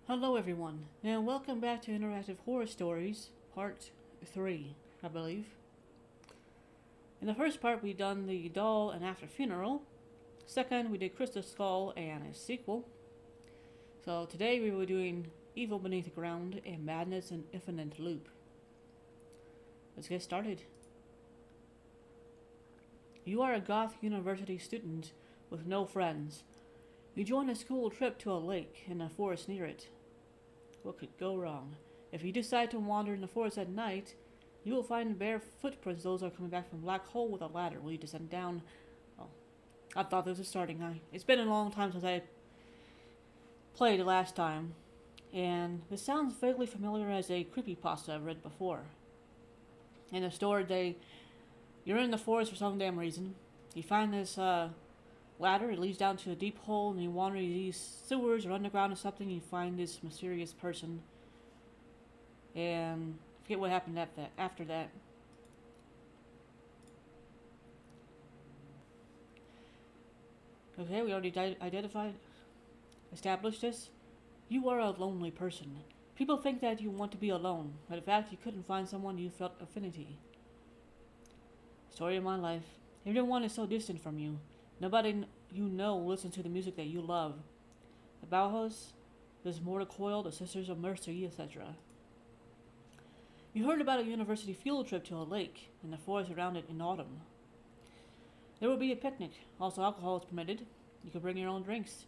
Hello, everyone, and welcome back to Interactive Horror Stories, Part 3, I believe. In the first part, we done the doll and after funeral. Second, we did Crystal Skull and a sequel. So today we were doing Evil Beneath the Ground and Madness in Infinite Loop. Let's get started. You are a Goth University student with no friends. You join a school trip to a lake and a forest near it. What could go wrong? If you decide to wander in the forest at night, you will find bare footprints. Those are coming back from Black Hole with a ladder. Will you descend down? Oh, I thought this was starting. It's been a long time since I played last time, and this sounds vaguely familiar as a creepypasta I've read before. In the story, you're in the forest for some damn reason. You find this ladder. It leads down to a deep hole, and you wander these sewers or underground or something. You find this mysterious person, and I forget what happened after that. Okay, we already established this. You are a lonely person. People think that you want to be alone, but in fact, you couldn't find someone you felt affinity. Story of my life. Everyone is so distant from you. Nobody you know listens to the music that you love. The Bauhaus, there's Mortal Coil, the Sisters of Mercy, etc. You heard about a university field trip to a lake and the forest around it in autumn. There will be a picnic. Also, alcohol is permitted. You can bring your own drinks.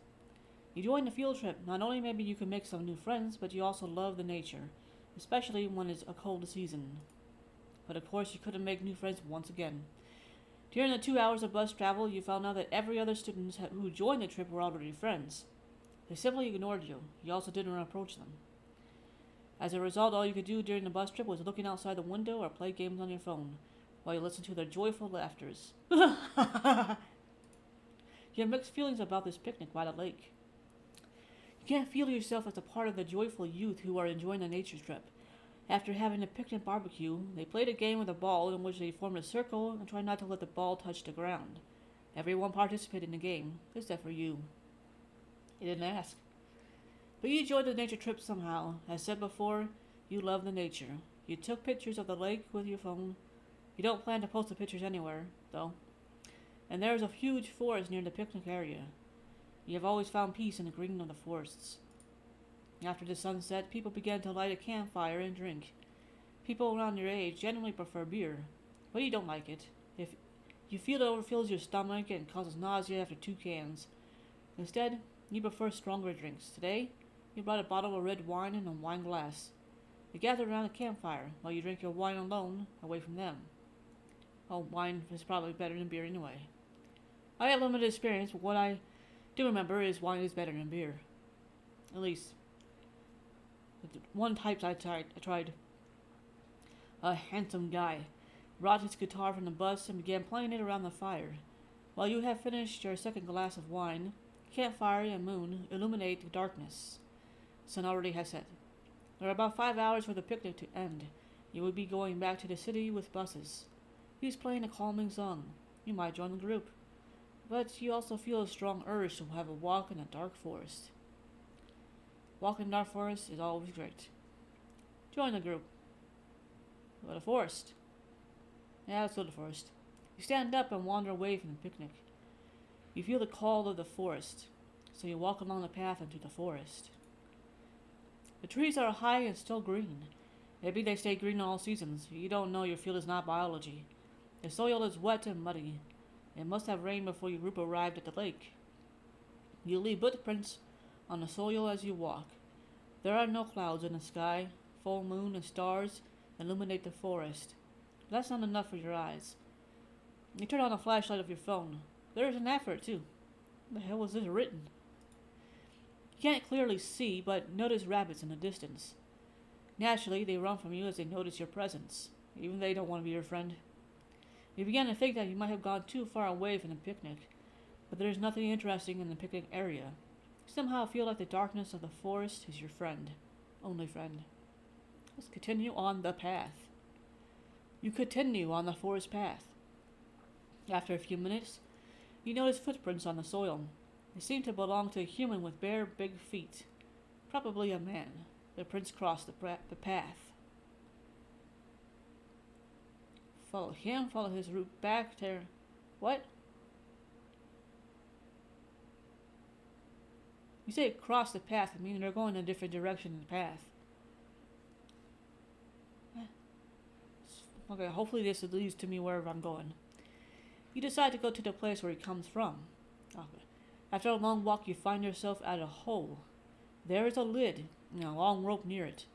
You join the field trip. Not only maybe you can make some new friends, but you also love the nature, especially when it's a cold season. But of course, you couldn't make new friends once again. During the 2 hours of bus travel, you found out that every other student who joined the trip were already friends. They simply ignored you. You also didn't approach them. As a result, all you could do during the bus trip was looking outside the window or play games on your phone, while you listened to their joyful laughters. You have mixed feelings about this picnic by the lake. You can't feel yourself as a part of the joyful youth who are enjoying the nature trip. After having a picnic barbecue, they played a game with a ball in which they formed a circle and tried not to let the ball touch the ground. Everyone participated in the game, except for you. You didn't ask. But you enjoyed the nature trip somehow. As said before, you love the nature. You took pictures of the lake with your phone. You don't plan to post the pictures anywhere, though. And there is a huge forest near the picnic area. You have always found peace in the green of the forests. After the sunset, people began to light a campfire and drink. People around your age generally prefer beer, but you don't like it. If you feel it overfills your stomach and causes nausea after 2 cans. Instead, you prefer stronger drinks. Today, you brought a bottle of red wine and a wine glass. You gather around a campfire while you drink your wine alone, away from them. Oh, wine is probably better than beer anyway. I have limited experience, but what I do remember is wine is better than beer. At least, one type I tried. A handsome guy brought his guitar from the bus and began playing it around the fire. While you have finished your second glass of wine, campfire and moon illuminate the darkness. Sun already has set. There are about 5 hours for the picnic to end. You will be going back to the city with buses. He's playing a calming song. You might join the group. But you also feel a strong urge to have a walk in a dark forest. Walking in dark forest is always great. Join the group. Go to the forest. Yeah, let's go to the forest. You stand up and wander away from the picnic. You feel the call of the forest, so you walk along the path into the forest. The trees are high and still green. Maybe they stay green all seasons. You don't know, your field is not biology. The soil is wet and muddy. It must have rained before your group arrived at the lake. You leave footprints on the soil as you walk. There are no clouds in the sky. Full moon and stars illuminate the forest. But that's not enough for your eyes. You turn on the flashlight of your phone. There is an ad for it too. What the hell was this written? You can't clearly see, but notice rabbits in the distance. Naturally, they run from you as they notice your presence, even they don't want to be your friend. You begin to think that you might have gone too far away from the picnic, but there is nothing interesting in the picnic area. You somehow feel like the darkness of the forest is your friend. Only friend. Let's continue on the path. You continue on the forest path. After a few minutes, you notice footprints on the soil. They seem to belong to a human with bare, big feet. Probably a man. The prince crossed the path. Follow him, follow his route back there. What? You say cross the path, I mean they're going in a different direction in the path. Okay, hopefully this leads to me wherever I'm going. You decide to go to the place where he comes from. Okay. After a long walk, you find yourself at a hole. There is a lid and a long rope near it.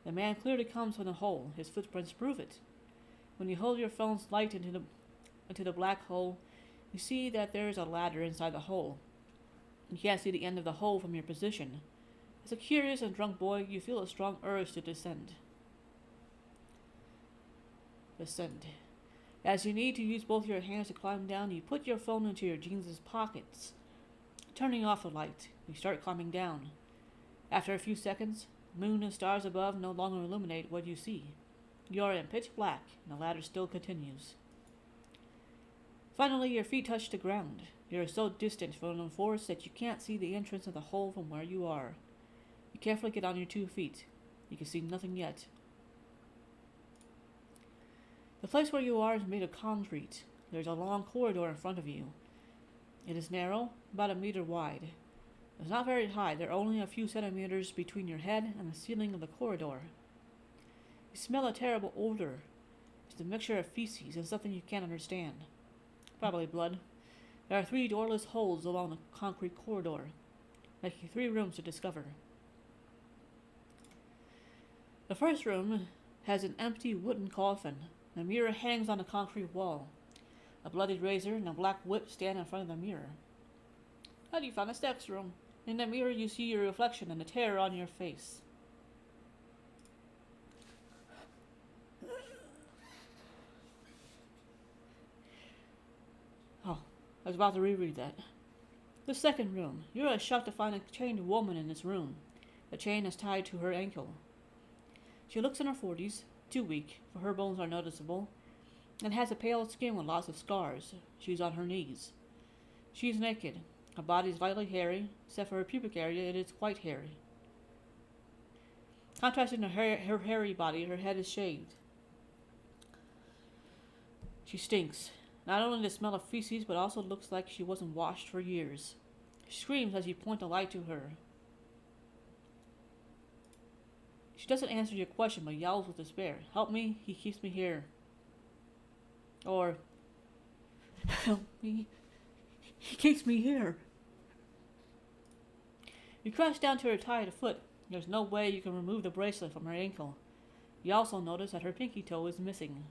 The man clearly comes from the hole. His footprints prove it. When you hold your phone's light into the black hole, you see that there is a ladder inside the hole. You can't see the end of the hole from your position. As a curious and drunk boy, you feel a strong urge to descend. As you need to use both your hands to climb down, you put your phone into your jeans' pockets. Turning off the light, you start climbing down. After a few seconds, moon and stars above no longer illuminate what you see. You are in pitch black, and the ladder still continues. Finally, your feet touch the ground. You are so distant from the forest that you can't see the entrance of the hole from where you are. You carefully get on your 2 feet. You can see nothing yet. The place where you are is made of concrete. There's a long corridor in front of you. It is narrow, about 1 meter wide. It's not very high. There are only a few centimeters between your head and the ceiling of the corridor. You smell a terrible odor. It's a mixture of feces and something you can't understand. Probably blood. There are 3 doorless holes along the concrete corridor, making 3 rooms to discover. The first room has an empty wooden coffin. A mirror hangs on the concrete wall. A bloodied razor and a black whip stand in front of the mirror. How do you find this next room? In the mirror you see your reflection and the terror on your face. Oh, I was about to reread that. The second room. You are shocked to find a chained woman in this room. The chain is tied to her ankle. She looks in her 40s. Too weak, for her bones are noticeable, and has a pale skin with lots of scars. She's on her knees. She is naked. Her body is lightly hairy, except for her pubic area, it is quite hairy. Contrasting to her hairy body, her head is shaved. She stinks. Not only the smell of feces, but also looks like she wasn't washed for years. She screams as you point the light to her. She doesn't answer your question, but yells with despair. Help me, he keeps me here. Or, help me, he keeps me here. You crouch down to her tied foot. There's no way you can remove the bracelet from her ankle. You also notice that her pinky toe is missing.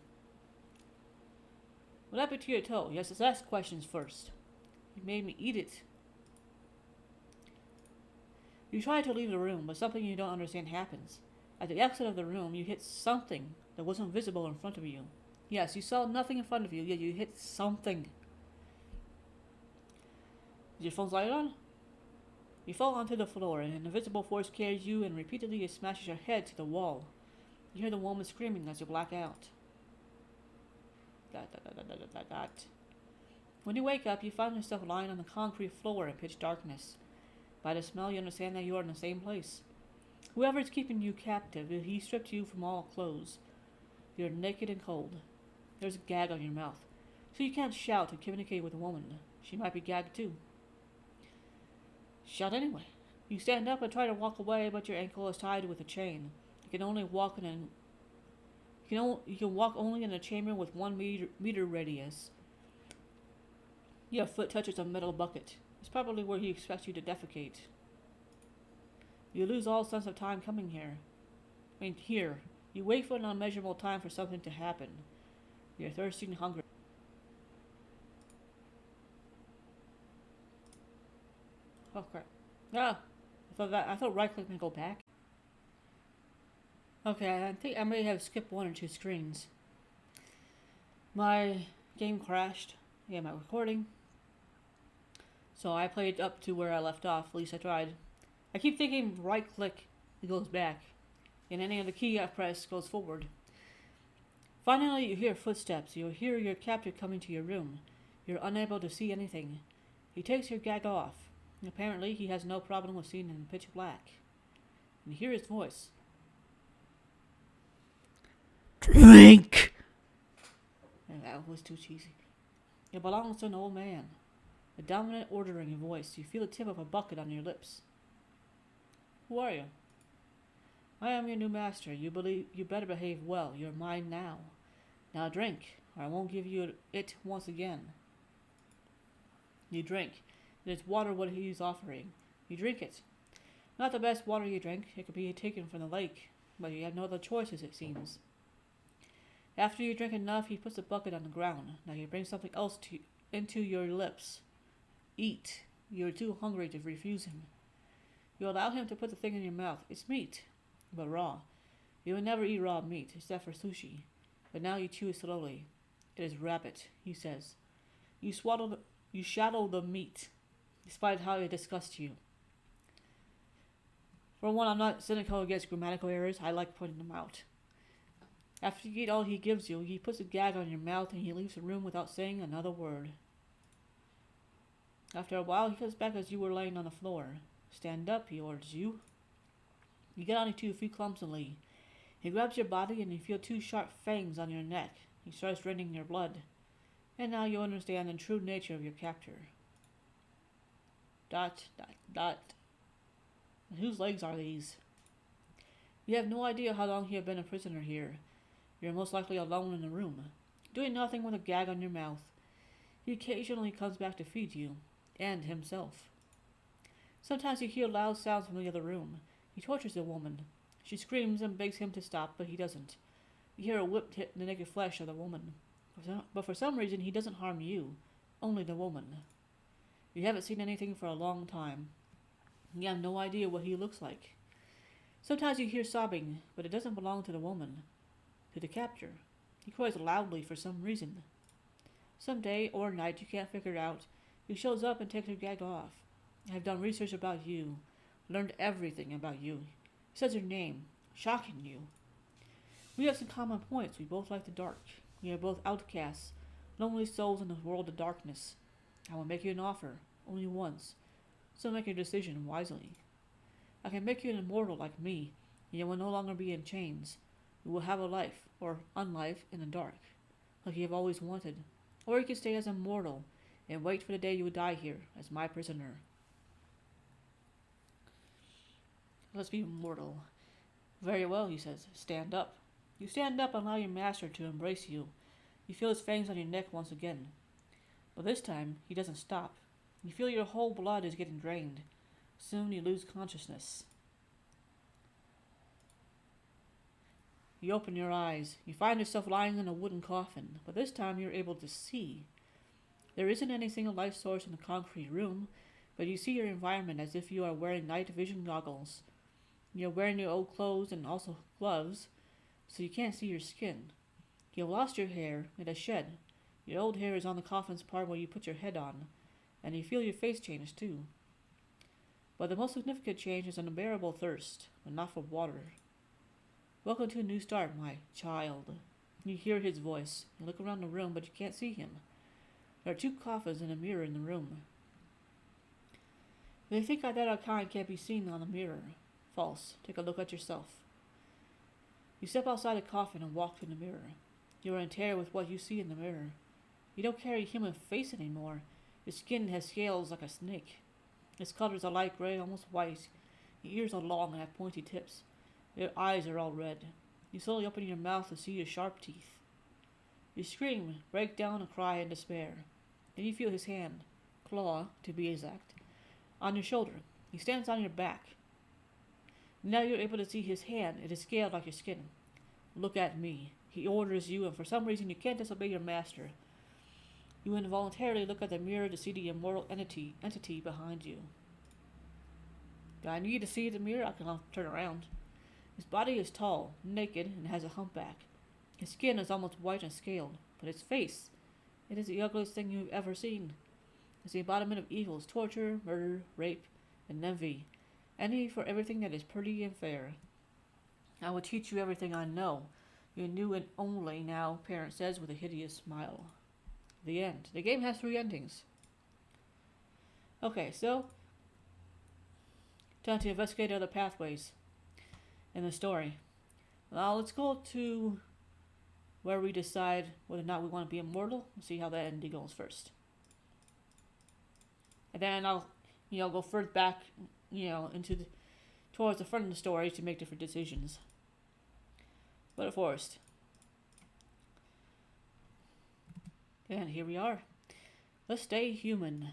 What happened to your toe? Yes, let's ask questions first. You made me eat it. You try to leave the room, but something you don't understand happens. At the exit of the room, you hit something that wasn't visible in front of you. Yes, you saw nothing in front of you, yet you hit something. Is your phone's light on? You fall onto the floor, and an invisible force carries you and repeatedly it smashes your head to the wall. You hear the woman screaming as you black out. When you wake up, you find yourself lying on the concrete floor in pitch darkness. By the smell, you understand that you are in the same place. Whoever is keeping you captive, he stripped you from all clothes. You're naked and cold. There's a gag on your mouth, so you can't shout to communicate with a woman. She might be gagged too. Shout anyway. You stand up and try to walk away, but your ankle is tied with a chain. You can only walk you can walk only in a chamber with 1 meter radius. Your foot touches a metal bucket. It's probably where he expects you to defecate. You lose all sense of time coming here. Here. You wait for an unmeasurable time for something to happen. You're thirsty and hungry. Oh crap. Ah! I thought right click and go back. Okay, I think I may have skipped 1 or 2 screens. My game crashed. Yeah, my recording. So I played up to where I left off, at least I tried. I keep thinking right click, it goes back. And any other key I press goes forward. Finally, you hear footsteps. You hear your captor coming to your room. You're unable to see anything. He takes your gag off. Apparently, he has no problem with seeing in pitch black. and you hear his voice. Drink! And that was too cheesy. It belongs to an old man. A dominant order in your voice. You feel the tip of a bucket on your lips. Who are you? I am your new master. You better behave well. You're mine now. Now drink, or I won't give you it once again. You drink. It is water what he is offering. You drink it. Not the best water you drink. It could be taken from the lake, but you have no other choices, it seems. After you drink enough, he puts the bucket on the ground. Now you bring something else into your lips. Eat. You are too hungry to refuse him. You allow him to put the thing in your mouth. It's meat, but raw. You would never eat raw meat, except for sushi. But now you chew it slowly. It is rabbit, he says. You shadow the meat, despite how it disgusts you. For one, I'm not cynical against grammatical errors. I like pointing them out. After you eat all he gives you, he puts a gag on your mouth and he leaves the room without saying another word. After a while, he comes back as you were laying on the floor. Stand up, he orders you. You get on your 2 feet clumsily. He grabs your body and you feel 2 sharp fangs on your neck. He starts draining your blood. And now you understand the true nature of your captor. ... And whose legs are these? You have no idea how long you have been a prisoner here. You're most likely alone in the room, doing nothing with a gag on your mouth. He occasionally comes back to feed you, and himself. Sometimes you hear loud sounds from the other room. He tortures the woman. She screams and begs him to stop, but he doesn't. You hear a whip hit the naked flesh of the woman. But for some reason he doesn't harm you, only the woman. You haven't seen anything for a long time. You have no idea what he looks like. Sometimes you hear sobbing, but it doesn't belong to the woman, to the captor. He cries loudly for some reason. Some day or night you can't figure it out, he shows up and takes your gag off. I have done research about you, learned everything about you. He says your name, shocking you. We have some common points. We both like the dark. We are both outcasts, lonely souls in a world of darkness. I will make you an offer, only once, so make your decision wisely. I can make you an immortal like me, and you will no longer be in chains. You will have a life, or unlife, in the dark, like you have always wanted. Or you can stay as immortal, and wait for the day you will die here, as my prisoner. Let's be immortal. Very well, he says. Stand up. You stand up and allow your master to embrace you. You feel his fangs on your neck once again. But this time, he doesn't stop. You feel your whole blood is getting drained. Soon you lose consciousness. You open your eyes. You find yourself lying in a wooden coffin, but this time you're able to see. There isn't any single light source in the concrete room, but you see your environment as if you are wearing night vision goggles. You're wearing your old clothes and also gloves, so you can't see your skin. You've lost your hair, it has shed. Your old hair is on the coffin's part where you put your head on, and you feel your face change too. But the most significant change is an unbearable thirst, but not for water. Welcome to a new start, my child. You hear his voice. You look around the room, but you can't see him. There are 2 coffins and a mirror in the room. They think that our kind can't be seen on the mirror. False. Take a look at yourself. You step outside the coffin and walk to the mirror. You are in terror with what you see in the mirror. You don't carry a human face anymore. Your skin has scales like a snake. Its colors are light gray, almost white. Your ears are long and have pointy tips. Your eyes are all red. You slowly open your mouth to see your sharp teeth. You scream, break down and cry in despair. Then you feel his hand, claw to be exact, on your shoulder. He stands on your back. Now you're able to see his hand. It is scaled like your skin. Look at me. He orders you, and for some reason you can't disobey your master. You involuntarily look at the mirror to see the immortal entity behind you. Do I need to see the mirror? I can turn around. His body is tall, naked, and has a humpback. His skin is almost white and scaled, but his face, it is the ugliest thing you've ever seen. It's the embodiment of evils, torture, murder, rape, and envy. Envy for everything that is pretty and fair. I will teach you everything I know. You knew it only now, Parent says with a hideous smile. The end. The game has 3 endings. Okay, so time to investigate other pathways. in the story. Now let's go to where we decide whether or not we want to be immortal and see how that ending goes first. And then I'll, go further back, towards the front of the story to make different decisions. But first, and here we are. Let's stay human.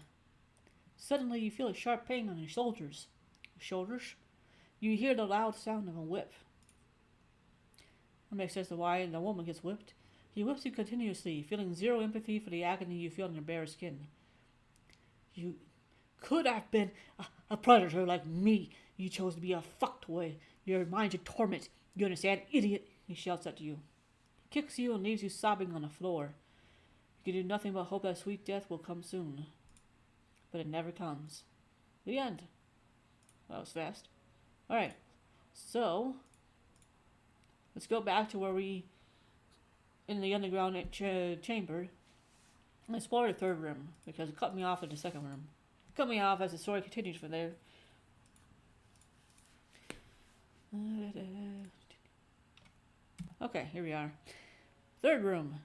Suddenly you feel a sharp pain on your shoulders. You hear the loud sound of a whip. That makes sense to why the woman gets whipped. He whips you continuously, feeling zero empathy for the agony you feel in your bare skin. You could have been a predator like me. You chose to be a fucktoy. Your mind's a torment. You understand, idiot? He shouts at you. He kicks you and leaves you sobbing on the floor. You can do nothing but hope that sweet death will come soon. But it never comes. The end. That was fast. Alright, so let's go back to where we, in the underground chamber, and explore the third room, because it cut me off in the second room. It cut me off as the story continues from there. Okay, here we are. Third room.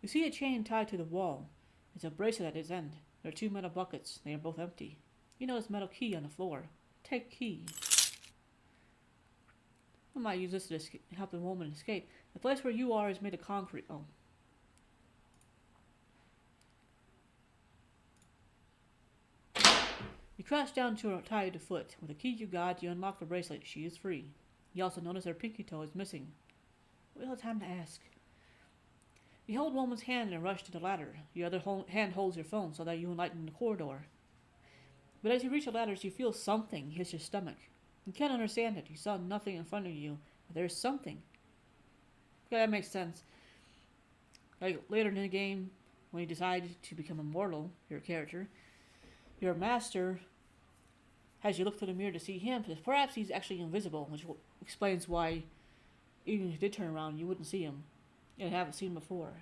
You see a chain tied to the wall. It's a bracelet at its end. There are 2 metal buckets. They are both empty. You notice a metal key on the floor. Take key. I might use this to help the woman escape. The place where you are is made of concrete. Oh. You crash down to her tied foot. With the key you got, you unlock the bracelet. She is free. You also notice her pinky toe is missing. We have time to ask. You hold woman's hand and rush to the ladder. Your other hand holds your phone so that you enlighten the corridor. But as you reach the ladders, you feel something hit your stomach. You can't understand it. You saw nothing in front of you, but there's something. Okay, that makes sense. Like later in the game, when you decide to become immortal, your character, your master has you look through the mirror to see him, because perhaps he's actually invisible, which explains why, even if you did turn around, you wouldn't see him. You haven't seen him before.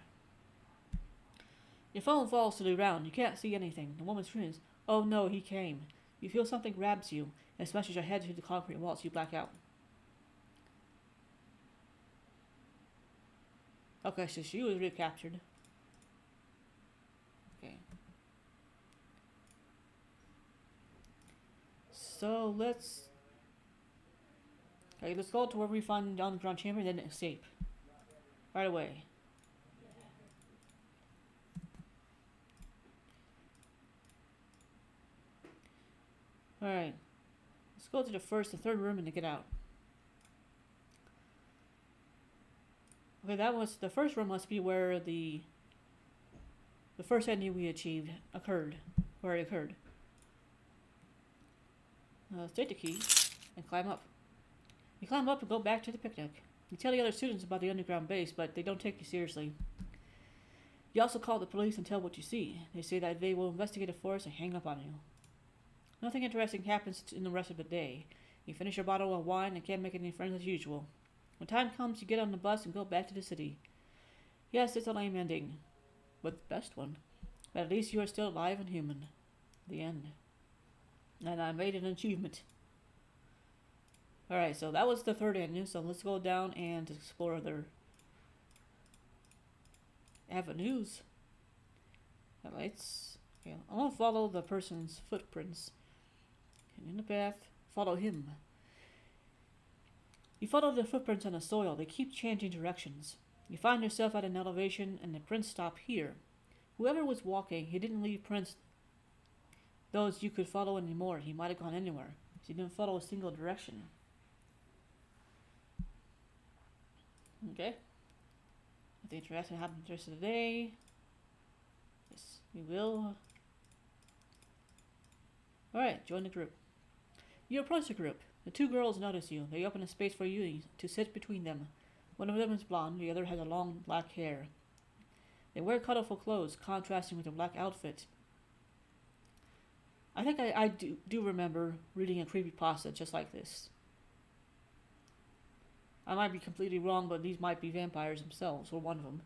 Your phone falls to the ground. You can't see anything. The woman screams, "Oh no, he came." You feel something grabs you and smashes your head into the concrete wall so you black out. Okay, so she was recaptured. Okay. So let's go to where we find the underground chamber and then escape. Right away. Alright. Let's go to the third room and get out. Okay, the first room must be where the first ending we achieved occurred. Where it occurred. Take the key and climb up. You climb up and go back to the picnic. You tell the other students about the underground base, but they don't take you seriously. You also call the police and tell what you see. They say that they will investigate the forest and hang up on you. Nothing interesting happens in the rest of the day. You finish your bottle of wine and can't make any friends as usual. When time comes, you get on the bus and go back to the city. Yes, it's a lame ending, but the best one. But at least you are still alive and human. The end. And I made an achievement. Alright, so that was the third ending, so let's go down and explore other avenues. Okay, I want to follow the person's footprints. And in the path, follow him. You follow the footprints on the soil. They keep changing directions. You find yourself at an elevation and the prints stop here. Whoever was walking, he didn't leave prints those you could follow anymore. He might have gone anywhere. So he didn't follow a single direction. Okay. Nothing interesting happened the rest of the day. Yes, we will. Alright, join the group. You approach the group. The 2 girls notice you. They open a space for you to sit between them. One of them is blonde, the other has a long black hair. They wear colorful clothes, contrasting with their black outfit. I think I do remember reading a creepypasta just like this. I might be completely wrong, but these might be vampires themselves, or one of them.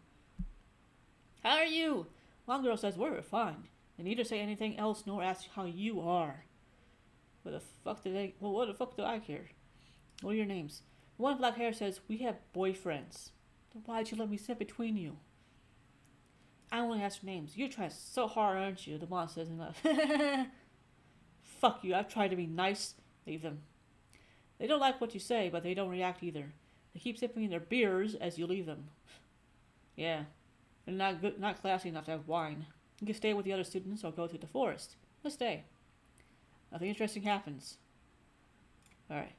How are you? One girl says, we're fine. They neither say anything else nor ask how you are. What the fuck do I care? What are your names? The one with black hair says, we have boyfriends. Then why'd you let me sit between you? I only asked for names. You're trying so hard, aren't you? The boss says enough. Fuck you. I've tried to be nice. Leave them. They don't like what you say, but they don't react either. They keep sipping their beers as you leave them. Yeah. They're not classy enough to have wine. You can stay with the other students or go to the forest. Let's stay. Nothing interesting happens. Alright.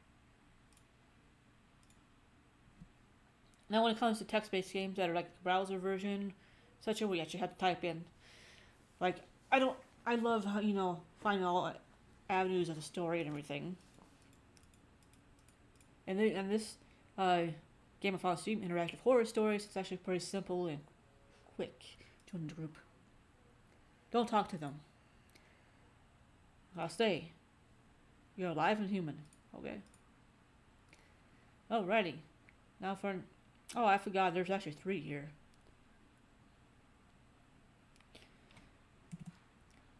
Now when it comes to text-based games that are like the browser version, such a we actually have to type in. Like, I love how, finding all avenues of the story and everything. And this game of Steam interactive horror stories, it's actually pretty simple and quick. Join the group. Don't talk to them. I'll stay. You're alive and human. Okay. Alrighty. Now for oh, I forgot there's actually 3 here.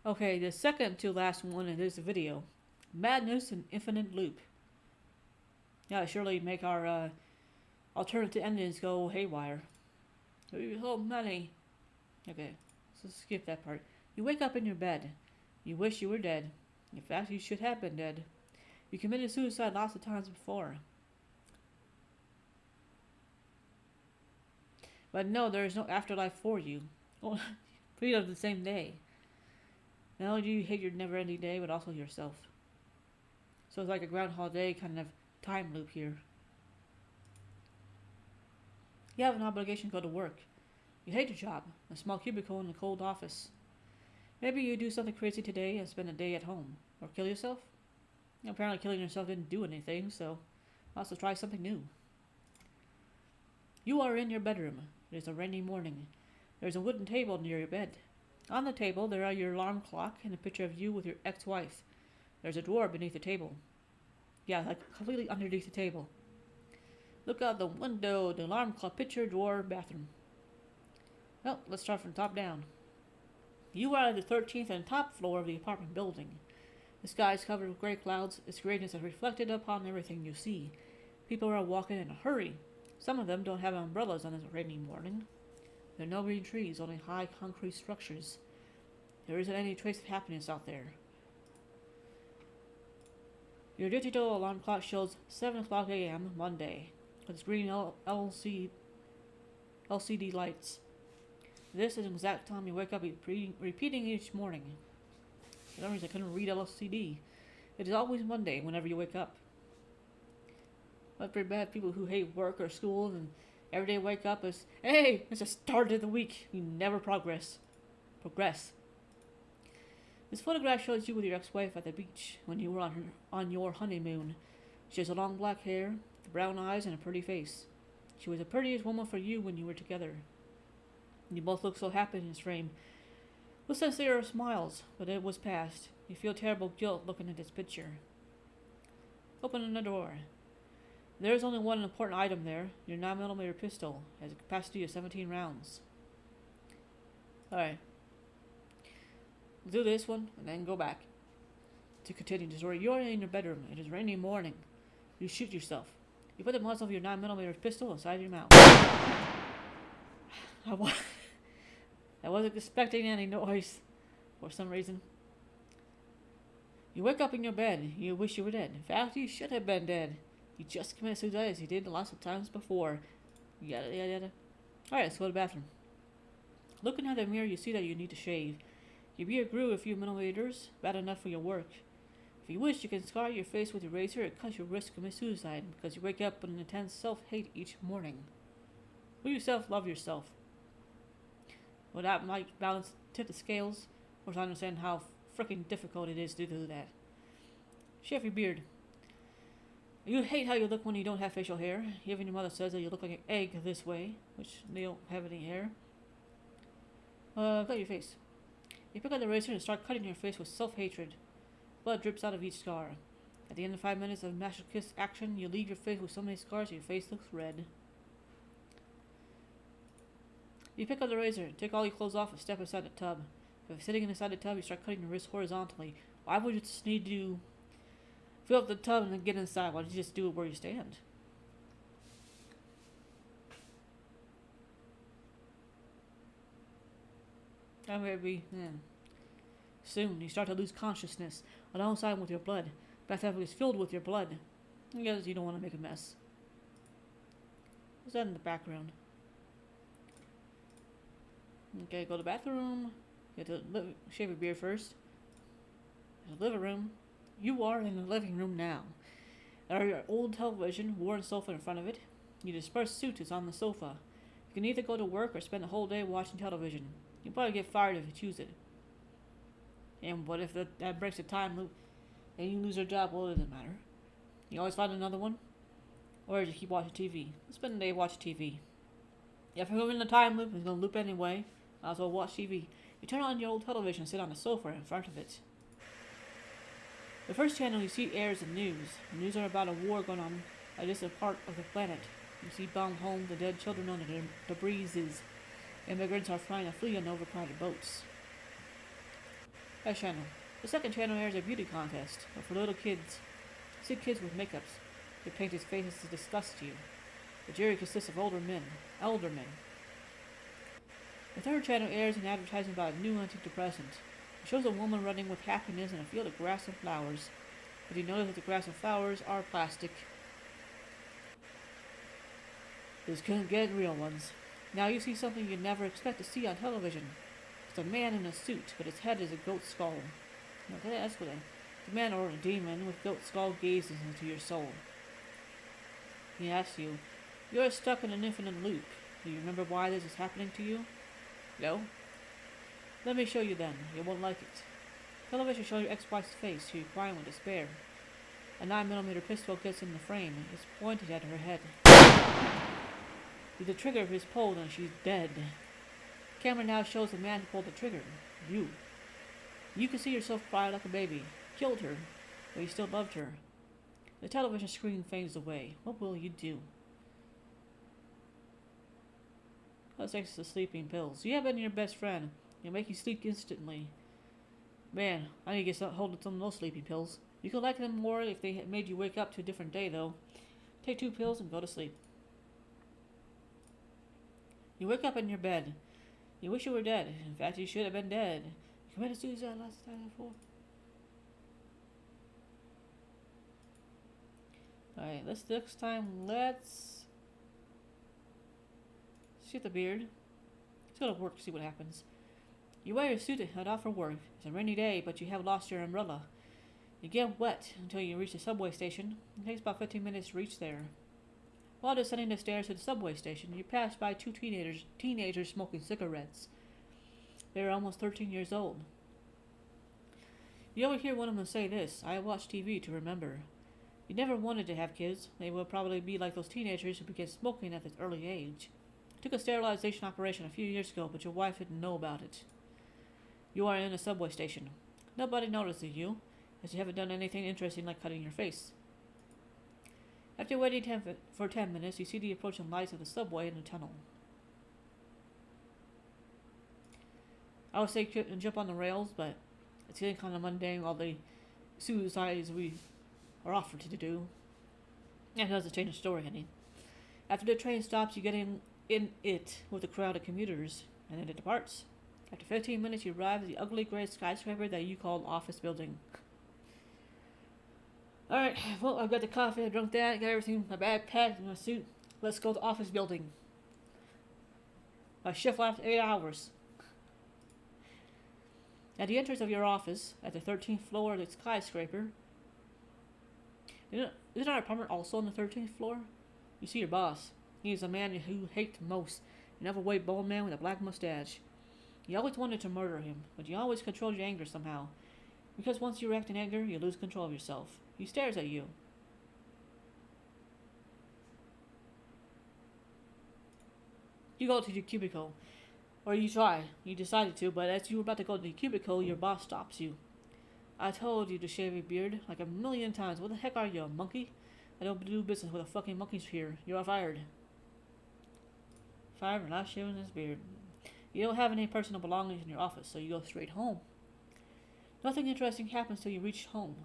Okay, the second to last one in this video. Madness and Infinite Loop. Yeah, surely make our alternative endings go haywire. So many. Okay, so skip that part. You wake up in your bed. You wish you were dead. In fact, you should have been dead. You committed suicide lots of times before. But no, there is no afterlife for you. Oh, we live the same day. Not only do you hate your never-ending day, but also yourself. So it's like a Groundhog Day kind of time loop here. You have an obligation to go to work. You hate your job, a small cubicle in a cold office. Maybe you do something crazy today and spend a day at home. Or kill yourself? Apparently killing yourself didn't do anything, so also try something new. You are in your bedroom. It is a rainy morning. There is a wooden table near your bed. On the table there are your alarm clock and a picture of you with your ex-wife. There's a drawer beneath the table. Yeah, like completely underneath the table. Look out the window, the alarm clock, picture, drawer, bathroom. Well, let's start from top down. You are at the 13th and top floor of the apartment building. The sky is covered with gray clouds. Its grayness is reflected upon everything you see. People are walking in a hurry. Some of them don't have umbrellas on this rainy morning. There are no green trees, only high concrete structures. There isn't any trace of happiness out there. Your digital alarm clock shows 7 o'clock a.m. Monday, with its green LCD lights. This is the exact time you wake up repeating each morning. For some reason I couldn't read LCD. It is always Monday whenever you wake up. But for bad people who hate work or school and every day wake up as, hey, it's the start of the week. You never progress. This photograph shows you with your ex-wife at the beach when you were on your honeymoon. She has long black hair, brown eyes, and a pretty face. She was the prettiest woman for you when you were together. You both look so happy in this frame. With sincere smiles, but it was past. You feel terrible guilt looking at this picture. Opening the door. There is only one important item there. Your 9mm pistol has a capacity of 17 rounds. Alright. Do this one, and then go back. To continue the story, you are in your bedroom. It is rainy morning. You shoot yourself. You put the muzzle of your 9mm pistol inside your mouth. I wasn't expecting any noise for some reason. You wake up in your bed. You wish you were dead. In fact, you should have been dead. You just committed suicide as you did lots of times before. Yada yada yada. Alright, let's go to the bathroom. Looking at the mirror, you see that you need to shave. Your beard grew a few millimeters, bad enough for your work. If you wish, you can scar your face with a razor and cut your wrist to commit suicide because you wake up with an intense self-hate each morning. Will you self-love yourself? Well, that might tip the scales, or to understand how freaking difficult it is to do that. Shave your beard. You hate how you look when you don't have facial hair. Even your mother says that you look like an egg this way, which they don't have any hair. Cut your face. You pick up the razor and start cutting your face with self-hatred. Blood drips out of each scar. At the end of 5 minutes of masochist action, you leave your face with so many scars your face looks red. You pick up the razor, take all your clothes off, and step inside the tub. If you're sitting inside the tub, you start cutting your wrist horizontally. Why would you just need to Fill up the tub and then get inside. Why don't you just do it where you stand? That may be, Soon, you start to lose consciousness alongside with your blood. Bathtub is filled with your blood. Because you don't want to make a mess. What's that in the background? Okay, go to the bathroom. Get to shave your beard first. The living room. You are in the living room now. There are your old television, worn sofa in front of it. Your dispersed suit is on the sofa. You can either go to work or spend the whole day watching television. You'll probably get fired if you choose it. And what if that breaks a time loop and you lose your job? Well, it doesn't matter. You always find another one. Or just keep watching TV. Spend the day watching TV. If you're in the time loop, it's going to loop anyway. Might as well watch TV. You turn on your old television and sit on the sofa in front of it. The first channel you see airs the news. The news are about a war going on at a distant part of the planet. You see bombed homes, the dead children on the breezes. Immigrants are trying to flee on overcrowded boats. Next channel. The second channel airs a beauty contest, but for little kids. See kids with makeups. They paint his faces to disgust you. The jury consists of elder men. The third channel airs an advertisement about a new antidepressant. It shows a woman running with happiness in a field of grass and flowers. But you notice that the grass and flowers are plastic. This couldn't get real ones. Now you see something you'd never expect to see on television. It's a man in a suit, but his head is a goat skull. Now that's what the man or a demon with goat skull gazes into your soul. He asks you, you're stuck in an infinite loop. Do you remember why this is happening to you? No? Let me show you then. You won't like it. Television shows your ex-wife's face. She's crying with despair. A 9mm pistol gets in the frame. It's pointed at her head. With the trigger is pulled and she's dead. The camera now shows the man who pulled the trigger. You. You can see yourself cry like a baby. Killed her, but you still loved her. The television screen fades away. What will you do? Let's take the sleeping pills. You have been your best friend. They'll make you sleep instantly. Man, I need to get hold of some of those sleeping pills. You could like them more if they made you wake up to a different day, though. Take 2 pills and go to sleep. You wake up in your bed. You wish you were dead. In fact, you should have been dead. You committed suicide last time before. Alright, next time, let's shave the beard. Let's go to work, see what happens. You wear your suit and head off for work. It's a rainy day, but you have lost your umbrella. You get wet until you reach the subway station. It takes about 15 minutes to reach there. While descending the stairs to the subway station, you pass by 2 teenagers smoking cigarettes. They are almost 13 years old. You overhear one of them say this, I watch TV to remember. You never wanted to have kids. They will probably be like those teenagers who began smoking at this early age. I took a sterilization operation a few years ago, but your wife didn't know about it. You are in a subway station. Nobody notices you, as you haven't done anything interesting like cutting your face. After waiting for 10 minutes, you see the approaching lights of the subway in the tunnel. I would say jump on the rails, but it's getting kind of mundane all the suicides we are offered to do. And it doesn't change the story any. After the train stops, you get in it with a crowd of commuters, and then it departs. After 15 minutes, you arrive at the ugly gray skyscraper that you call office building. Alright, well, I've got the coffee, I drunk that, got everything, my bag packed, my suit. Let's go to the office building. My shift lasts 8 hours. At the entrance of your office, at the 13th floor of the skyscraper, isn't our apartment also on the 13th floor? You see your boss. He is a man who hates most, an overweight bald man with a black mustache. You always wanted to murder him, but you always controlled your anger somehow. Because once you react in anger, you lose control of yourself. He stares at you. You go to your cubicle. Or you try. You decided to, but as you were about to go to the cubicle, your boss stops you. I told you to shave your beard like a million times. What the heck are you, a monkey? I don't do business with the fucking monkeys here. You are fired. Fired for not shaving his beard. You don't have any personal belongings in your office, so you go straight home. Nothing interesting happens till you reach home.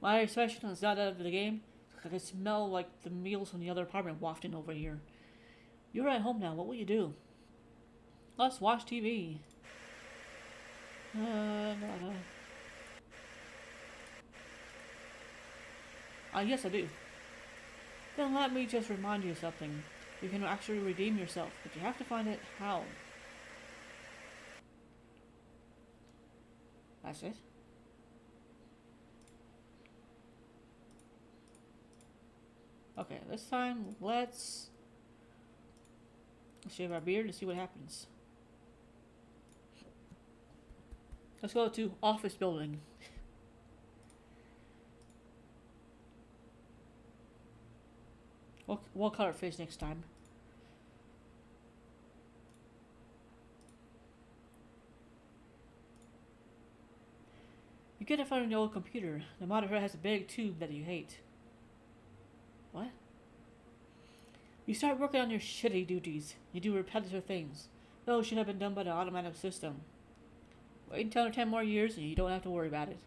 My expression is not out of the game. I can smell like the meals from the other apartment wafting over here. You're at home now. What will you do? Let's watch TV. Yes, I do. Then let me just remind you of something. You can actually redeem yourself, but you have to find it how. That's it. Okay, this time let's shave our beard to see what happens. Let's go to office building. We'll cut our face next time. You get in front of the old computer. The monitor has a big tube that you hate. What? You start working on your shitty duties. You do repetitive things. Those should have been done by the automatic system. Wait until 10 more years and you don't have to worry about it.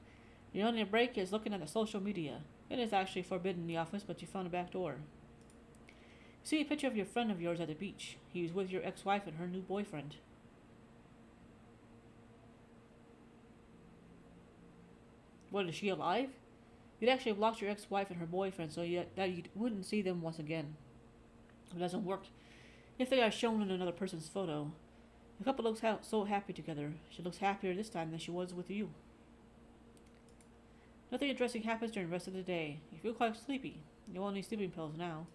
Your only break is looking at the social media. It is actually forbidden in the office, but you found a back door. You see a picture of your friend of yours at the beach. He was with your ex-wife and her new boyfriend. What, is she alive? You'd actually blocked your ex-wife and her boyfriend so that you wouldn't see them once again. It doesn't work if they are shown in another person's photo. The couple looks so happy together. She looks happier this time than she was with you. Nothing interesting happens during the rest of the day. You feel quite sleepy. You won't need sleeping pills now.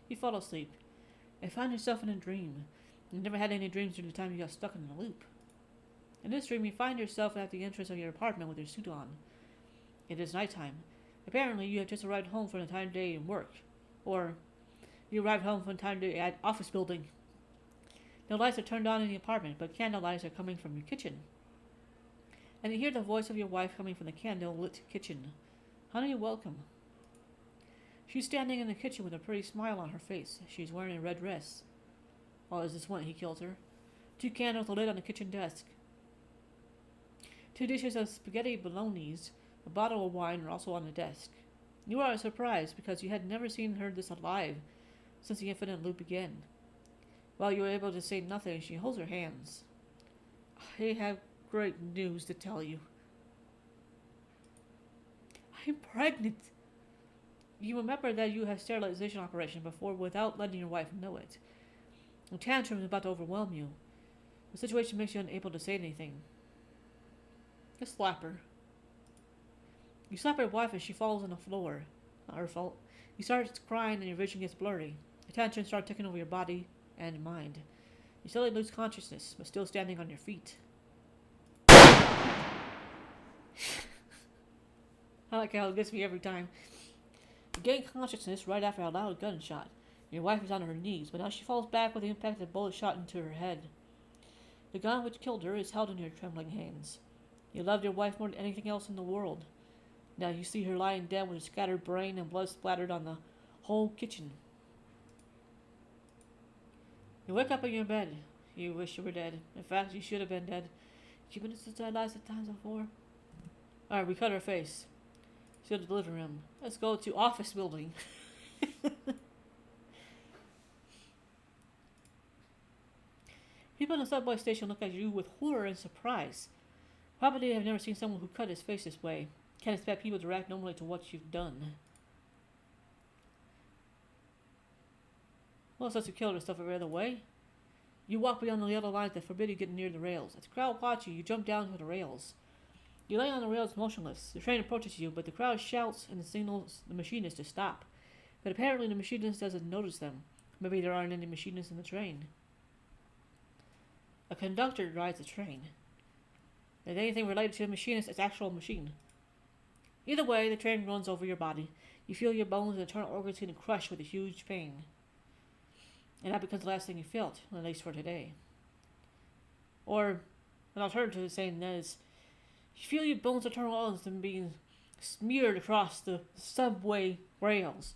You fall asleep and find yourself in a dream. You never had any dreams during the time you got stuck in a loop. In this dream, you find yourself at the entrance of your apartment with your suit on. It is nighttime. Apparently, you have just arrived home from the time of day in work. Or, you arrived home from the time of day at office building. No lights are turned on in the apartment, but candle lights are coming from your kitchen. And you hear the voice of your wife coming from the candle-lit kitchen. Honey, welcome. She's standing in the kitchen with a pretty smile on her face. She's wearing a red dress. Oh, is this when he kills her? 2 candles lit on the kitchen desk. 2 dishes of spaghetti bolognese, a bottle of wine are also on the desk. You are surprised because you had never seen her this alive since the infinite loop began. While you were able to say nothing, she holds her hands. I have great news to tell you. I'm pregnant. You remember that you had sterilization operation before without letting your wife know it. A tantrum is about to overwhelm you. The situation makes you unable to say anything. Just slap her. You slap your wife and she falls on the floor. Not her fault. You start crying and your vision gets blurry. The tension starts taking over your body and mind. You slowly lose consciousness, but still standing on your feet. I like how it gets me every time. You gain consciousness right after a loud gunshot. Your wife is on her knees, but now she falls back with the impact of the bullet shot into her head. The gun which killed her is held in your trembling hands. You loved your wife more than anything else in the world. Now you see her lying dead with a scattered brain and blood splattered on the whole kitchen. You wake up in your bed. You wish you were dead. In fact, you should have been dead. You've been since I lost the times before. Alright, we cut her face. She's in the living room. Let's go to office building. People in the subway station look at you with horror and surprise. Probably they have never seen someone who cut his face this way. Can't expect people to react normally to what you've done. Well, since you killed her stuff every other way. You walk beyond the yellow lines that forbid you getting near the rails. As the crowd watches you, you jump down to the rails. You lay on the rails motionless. The train approaches you, but the crowd shouts and signals the machinist to stop. But apparently the machinist doesn't notice them. Maybe there aren't any machinists in the train. A conductor drives the train. If anything related to a machinist, it's actual machine. Either way, the train runs over your body. You feel your bones and internal organs getting crushed with a huge pain. And that becomes the last thing you felt, at least for today. Or, an alternative to saying that is, you feel your bones and internal organs being smeared across the subway rails.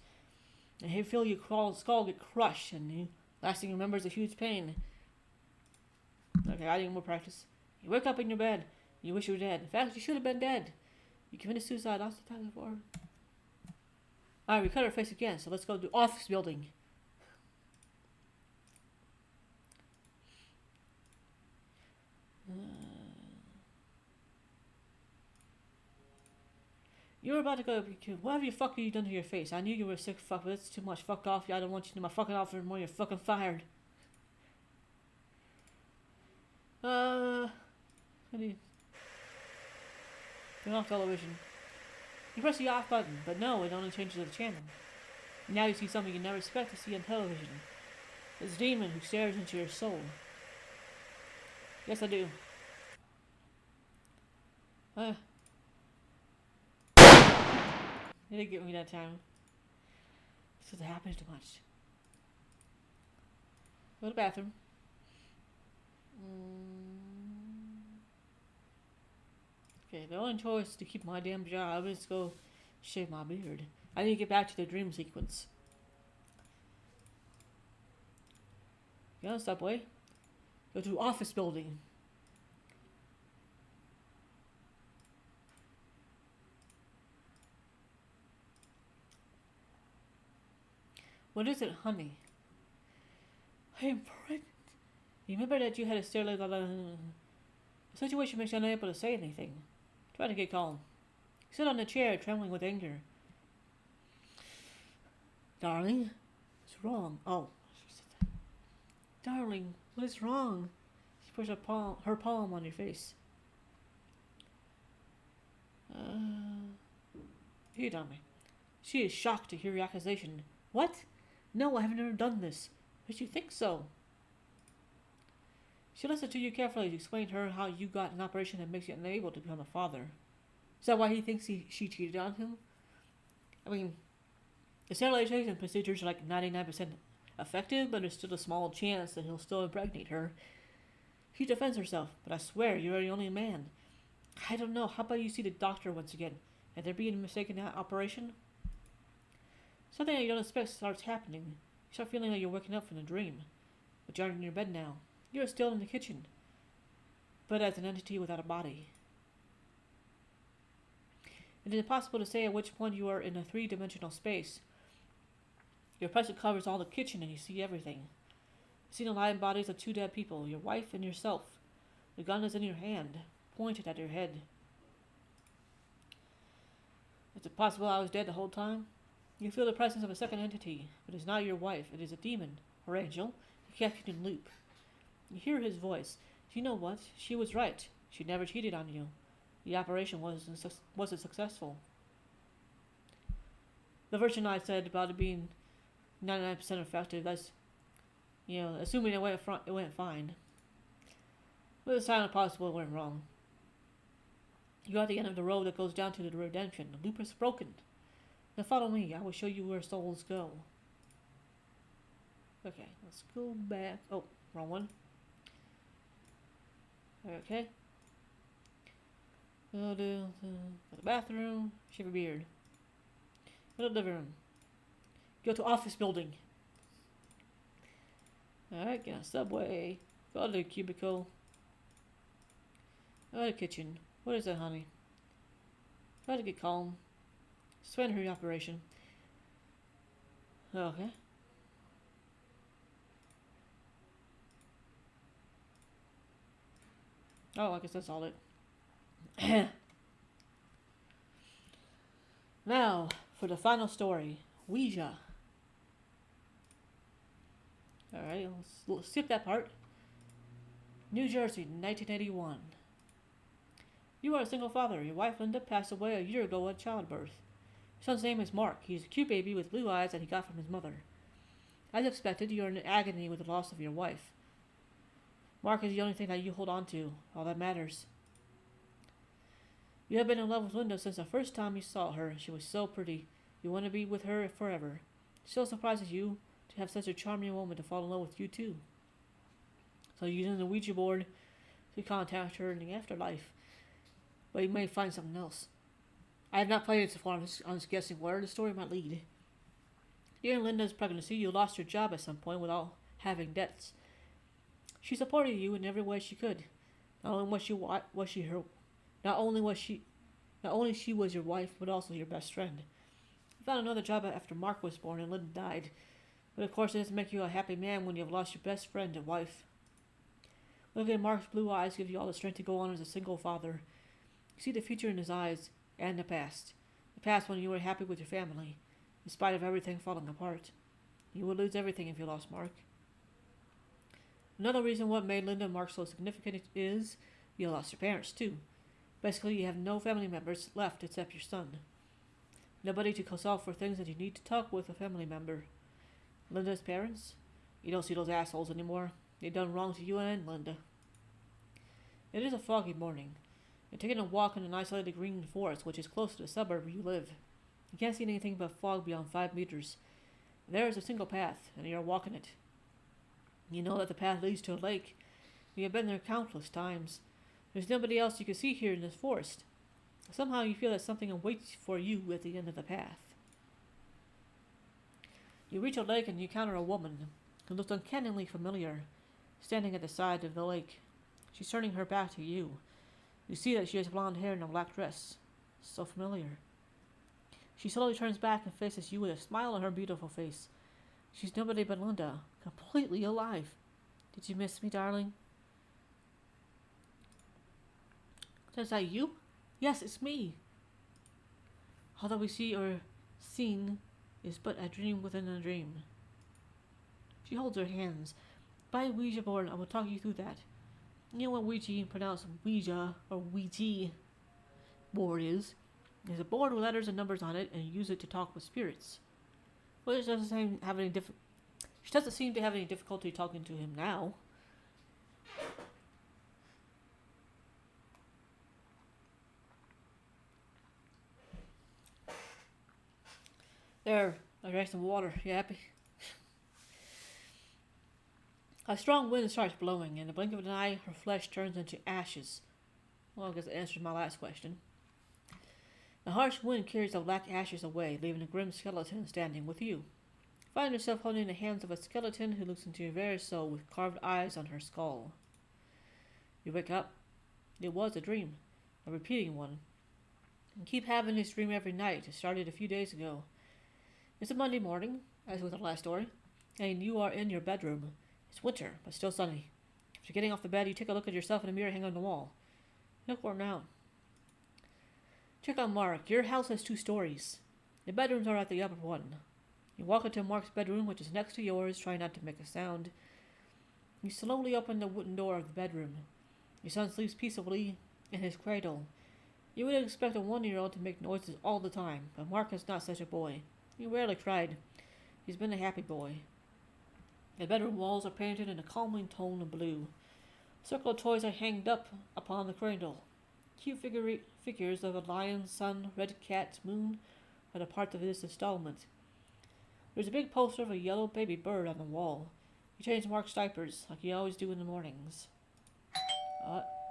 And you feel your skull get crushed, and the last thing you remember is a huge pain. Okay, I need more practice. You wake up in your bed. You wish you were dead. In fact, you should have been dead. You committed suicide lots of times before. Alright, we cut her face again, so let's go to office building. You were about to go. Whatever the fuck have you done to your face? I knew you were a sick fuck, but it's too much. Fuck off. I don't want you in my fucking office anymore. You're fucking fired. Turn off television. You press the off button, but no, it only changes the channel. Now you see something you never expect to see on television. This demon who stares into your soul. Yes, I do. It didn't get me that time. This happens too much. Go to the bathroom. Okay, the only choice to keep my damn job is to go shave my beard. I need to get back to the dream sequence. Get on the subway. Go to office building. What is it, honey? I am pregnant. You remember that you had a sterile... The situation makes you unable to say anything. Try to get calm. Sit on the chair, trembling with anger. Darling, what's wrong? Oh, she said that. Darling, what is wrong? She puts her palm on your face. Here, darling. She is shocked to hear your accusation. What? No, I have never done this. But you think so? She listened to you carefully to explain to her how you got an operation that makes you unable to become a father. Is that why he thinks she cheated on him? I mean, the sterilization procedures are like 99% effective, but there's still a small chance that he'll still impregnate her. She defends herself, but I swear you're the only man. I don't know. How about you see the doctor once again? Had there been a mistake in that operation? Something that you don't expect starts happening. You start feeling like you're waking up from a dream, but you're in your bed now. You're still in the kitchen, but as an entity without a body. It is impossible to say at which point you are in a three-dimensional space. Your presence covers all the kitchen and you see everything. You see the live bodies of two dead people, your wife and yourself. The gun is in your hand, pointed at your head. Is it possible I was dead the whole time? You feel the presence of a second entity, but it is not your wife, it is a demon, or angel, who kept you in loop. You hear his voice. Do you know what? She was right. She never cheated on you. The operation wasn't successful. The version I said about it being 99% effective, that's, assuming it went fine. But the sign of possible it went wrong. You're at the end of the road that goes down to the redemption. The loop is broken. Now follow me. I will show you where souls go. Okay, let's go back. Oh, wrong one. Okay. Go to the bathroom. Shave your beard. Go to the living room. Go to office building. Alright, get on subway. Go to the cubicle. Go to the kitchen. What is that, honey? Try to get calm. Suspend her operation. Okay. Oh, I guess that's all it. Now, for the final story. Ouija. Alright, let's skip that part. New Jersey, 1981. You are a single father. Your wife Linda passed away a year ago at childbirth. Your son's name is Mark. He's a cute baby with blue eyes that he got from his mother. As expected, you are in agony with the loss of your wife. Mark is the only thing that you hold on to, all that matters. You have been in love with Linda since the first time you saw her. She was so pretty. You want to be with her forever. It still surprises you to have such a charming woman to fall in love with you too. So you're using the Ouija board to contact her in the afterlife. But you may find something else. I have not played it so far. I'm just guessing where the story might lead. During Linda's pregnancy, you lost your job at some point without having debts. She supported you in every way she could. Not only was she Not only she was your wife, but also your best friend. You found another job after Mark was born and Linda died. But of course, it doesn't make you a happy man when you have lost your best friend and wife. Looking at Mark's blue eyes gives you all the strength to go on as a single father. You see the future in his eyes, and the past. The past when you were happy with your family, in spite of everything falling apart. You would lose everything if you lost Mark. Another reason what made Linda and Mark so significant is you lost your parents too. Basically, you have no family members left except your son. Nobody to consult for things that you need to talk with a family member. Linda's parents? You don't see those assholes anymore. They've done wrong to you and Linda. It is a foggy morning. You're taking a walk in an isolated green forest which is close to the suburb where you live. You can't see anything but fog beyond 5 meters. There is a single path, and you are walking it. You know that the path leads to a lake. You have been there countless times. There's nobody else you can see here in this forest. Somehow you feel that something awaits for you at the end of the path. You reach a lake and you encounter a woman who looks uncannily familiar, standing at the side of the lake. She's turning her back to you. You see that she has blonde hair and a black dress. So familiar. She slowly turns back and faces you with a smile on her beautiful face. She's nobody but Linda, completely alive. Did you miss me, darling? Is that you? Yes, it's me. All that we see or seen is but a dream within a dream. She holds her hands. By a Ouija board, I will talk you through that. You know what Ouija, pronounced Ouija or Ouija board is? There's a board with letters and numbers on it, and you use it to talk with spirits. Well, she doesn't seem to have any difficulty talking to him now. There, I drank some water. You happy? A strong wind starts blowing. In the blink of an eye, her flesh turns into ashes. Well, I guess it answers my last question. The harsh wind carries the black ashes away, leaving a grim skeleton standing with you. You find yourself holding the hands of a skeleton who looks into your very soul with carved eyes on her skull. You wake up. It was a dream, a repeating one. You keep having this dream every night. It started a few days ago. It's a Monday morning, as with the last story, and you are in your bedroom. It's winter, but still sunny. After getting off the bed, you take a look at yourself in a mirror hanging on the wall. You look warm now. Check on Mark. Your house has 2 stories. The bedrooms are at the upper one. You walk into Mark's bedroom, which is next to yours, trying not to make a sound. You slowly open the wooden door of the bedroom. Your son sleeps peacefully in his cradle. You would expect a 1-year-old to make noises all the time, but Mark is not such a boy. He rarely cried. He's been a happy boy. The bedroom walls are painted in a calming tone of blue. Circle of toys are hanged up upon the cradle. Cute figures of a lion, sun, red cat, moon are the parts of this installment. There's a big poster of a yellow baby bird on the wall. You change Mark's diapers, like you always do in the mornings.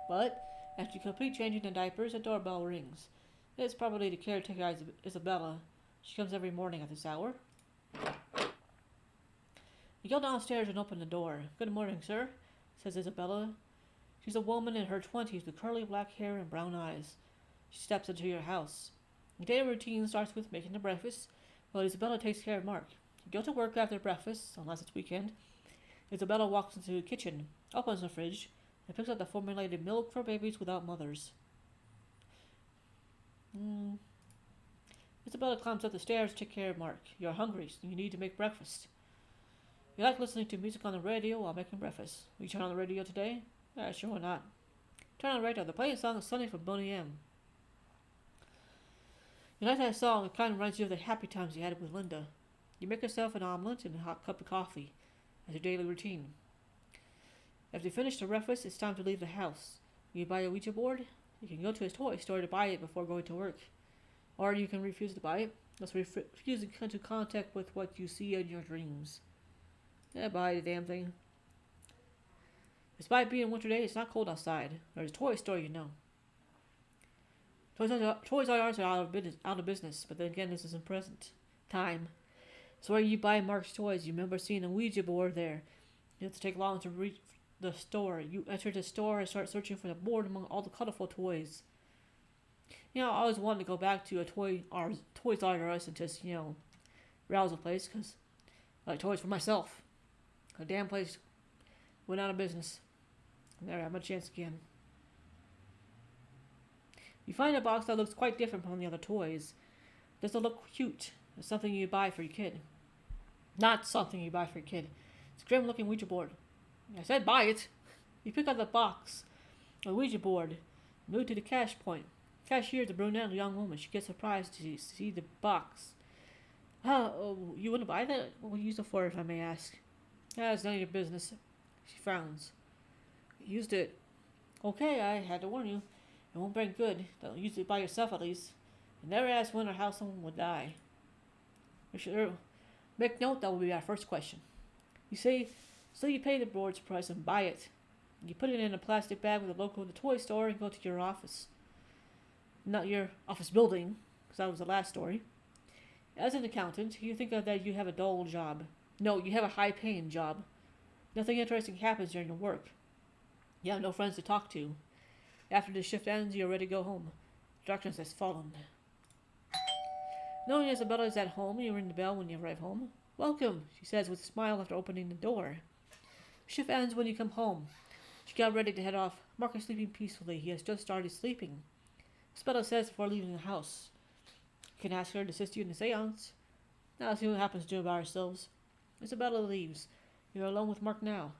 But after you complete changing the diapers, a doorbell rings. It's probably the caretaker, Isabella. She comes every morning at this hour. You go downstairs and open the door. Good morning, sir, says Isabella. She's a woman in her 20s with curly black hair and brown eyes. She steps into your house. Your daily routine starts with making the breakfast, while Isabella takes care of Mark. You go to work after breakfast, unless it's weekend. Isabella walks into the kitchen, opens the fridge, and picks up the formulated milk for babies without mothers. Isabella climbs up the stairs to take care of Mark. You're hungry, so you need to make breakfast. You like listening to music on the radio while making breakfast. Will you turn on the radio today? Sure, why not? Turn on the radio. They're playing a song Sunday from Boney M. You like that song. It kind of reminds you of the happy times you had with Linda. You make yourself an omelet and a hot cup of coffee as your daily routine. After you finish the breakfast, it's time to leave the house. You buy a Ouija board. You can go to a toy store to buy it before going to work. Or you can refuse to buy it. That's refusing to come into contact with what you see in your dreams. Buy the damn thing. Despite being a winter day, it's not cold outside. There's a toy store, you know. Toys R Us are out of business, but then again, this is in present time. So where you buy Mark's toys, you remember seeing a Ouija board there. You have to take long to reach the store. You enter the store and start searching for the board among all the colorful toys. I always wanted to go back to a Toys R Us and just, browse the place because I like toys for myself. The damn place went out of business. Never had my chance again. You find a box that looks quite different from the other toys. It doesn't look cute. It's something you buy for your kid. Not something you buy for your kid. It's a grim looking Ouija board. I said buy it. You pick up the box. A Ouija board. Move to the cash point. Cashier is a brunette young woman. She gets surprised to see the box. Oh, you wouldn't buy that? What would you use it for, if I may ask? It's none of your business. She frowns. Used it. Okay, I had to warn you. It won't bring good. Don't use it by yourself, at least. And never ask when or how someone would die. Make note that will be our first question. You say, so you pay the board's price and buy it. You put it in a plastic bag with a logo of the toy store and go to your office. Not your office building, because that was the last story. As an accountant, you think of that you have a dull job. No, you have a high-paying job. Nothing interesting happens during your work. You have no friends to talk to. After the shift ends, you're ready to go home. Darkness has fallen. Knowing Isabella is at home, you ring the bell when you arrive home. Welcome, she says with a smile after opening the door. Shift ends when you come home. She got ready to head off. Mark is sleeping peacefully. He has just started sleeping. Isabella says before leaving the house. You can ask her to assist you in the seance. Now let's see what happens to it by ourselves. Isabella leaves. You're alone with Mark now.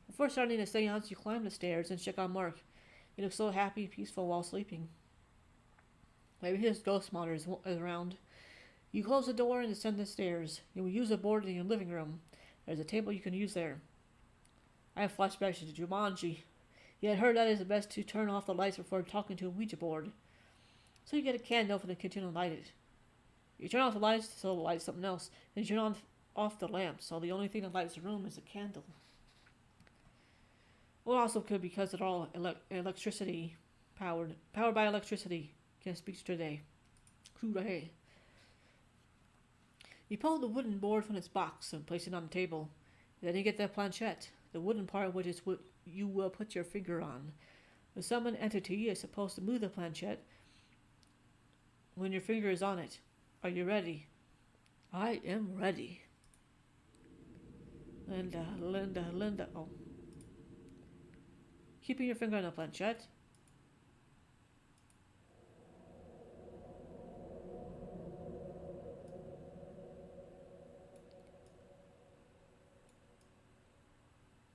Before starting the seance, you climb the stairs and check on Mark. He looks so happy and peaceful while sleeping. Maybe his ghost monitor is around. You close the door and descend the stairs. You will use a board in your living room. There's a table you can use there. I have flashbacks to Jumanji. You had heard that it is best to turn off the lights before talking to a Ouija board. So you get a candle for the kitchen and light it. You turn off the lights so it'll light something else. Then you turn off the lamp, so the only thing that lights the room is a candle. Well, also could because they're all electricity powered by electricity. Can't speak today. Today. You pull the wooden board from its box and place it on the table. Then you get the planchette, the wooden part which is what you will put your finger on. The summoned entity is supposed to move the planchette when your finger is on it. Are you ready? I am ready. Linda. Oh. Keeping your finger on the planchette.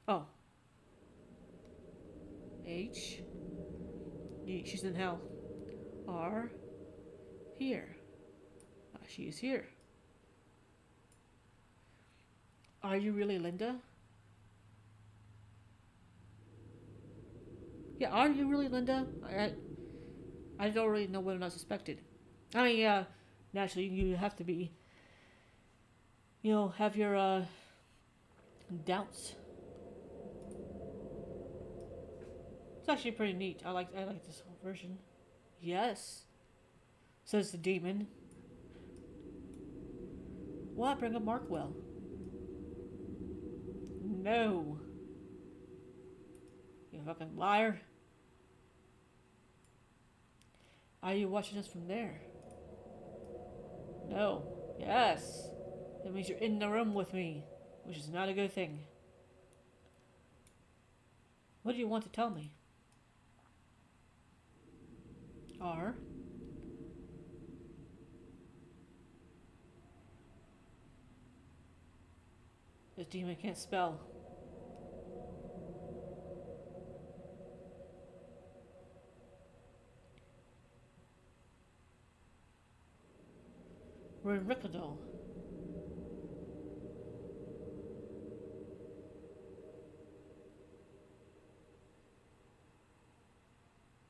Oh. H. She's in hell. R. Here. She is here. Are you really Linda? Yeah, are you really Linda? I don't really know whether or not suspected. I mean, yeah, naturally you have to be, have your doubts. It's actually pretty neat. I like this whole version. Yes, says the demon. Will I bring up Markwell? No. You fucking liar. Are you watching us from there? No. Yes. That means you're in the room with me, which is not a good thing. What do you want to tell me? R. This demon can't spell. We're in Ricardol.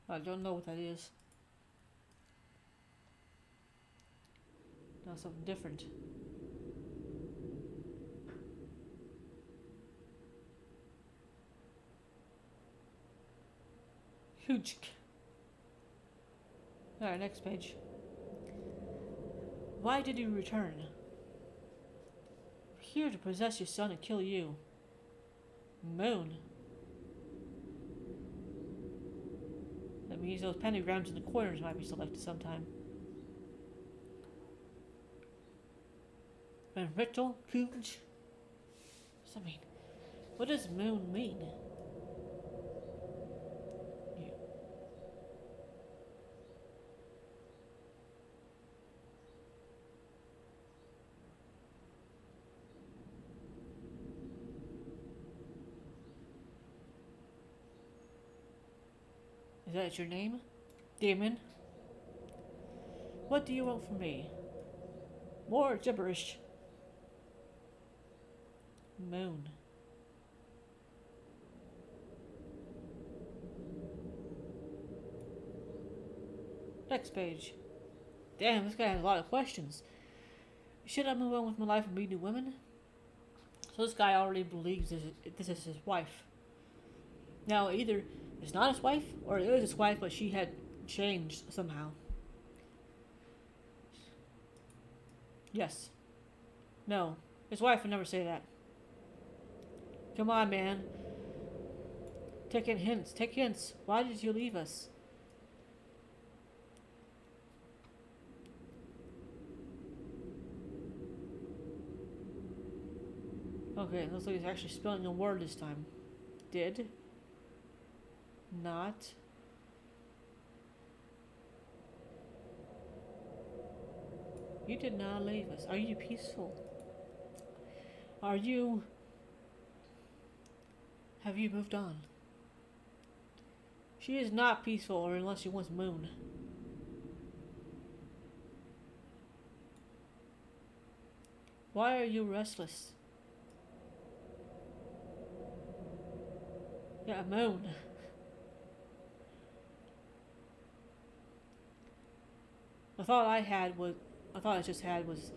I don't know what that is. Now something different. Huge. Alright, next page. Why did you return? Here to possess your son and kill you. Moon. means those pentagrams in the corners might be selected sometime. And Ritual Cooge? What does that mean? What does moon mean? Yeah. Is that your name? Damon? What do you want from me? More gibberish. Moon. Next page. Damn, this guy has a lot of questions. Should I move on with my life and meet new women? So this guy already believes this is his wife. Now, either it's not his wife, or it is his wife, but she had changed somehow. Yes. No. His wife would never say that. Come on, man. Take hints. Take hints. Why did you leave us? Okay, it looks like he's actually spelling a word this time. Did not you did not leave us. Are you peaceful? Have you moved on? She is not peaceful, or unless she wants moon. Why are you restless? Yeah, moon. The thought I just had was,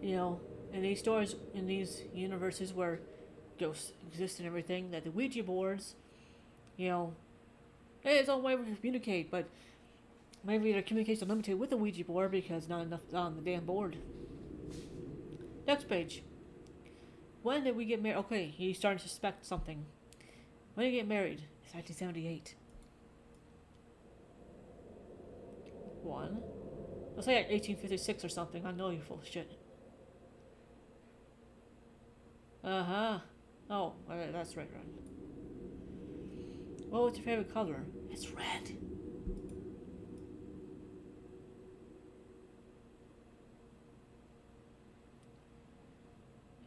in these stories, in these universes where ghosts exist and everything, that the Ouija boards, hey, it's one way we can communicate, but maybe their communication limited with the Ouija board because not enough on the damn board. Next page. When did we get married? Okay, he's starting to suspect something. When did you get married? It's 1978. One. Let's say like 1856 or something. I know you're full of shit. Uh-huh. Oh, that's right. What was your favorite color? It's red. You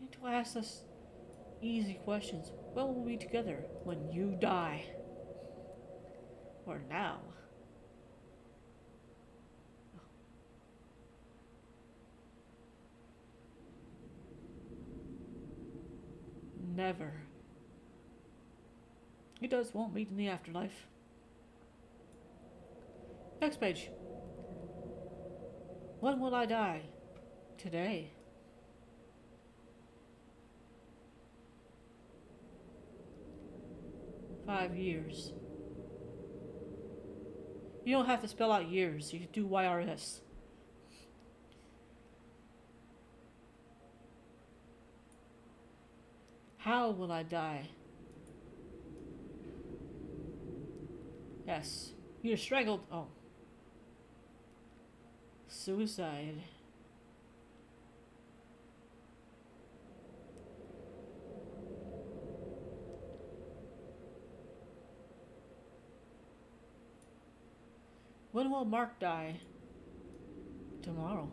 need to ask us easy questions. When will we be together? When you die. Or now. Never. You just won't meet in the afterlife. Next page. When will I die? Today. $5 years. You don't have to spell out years. You can do YRS. How will I die? Yes. You're strangled. Oh. Suicide. When will Mark die? Tomorrow.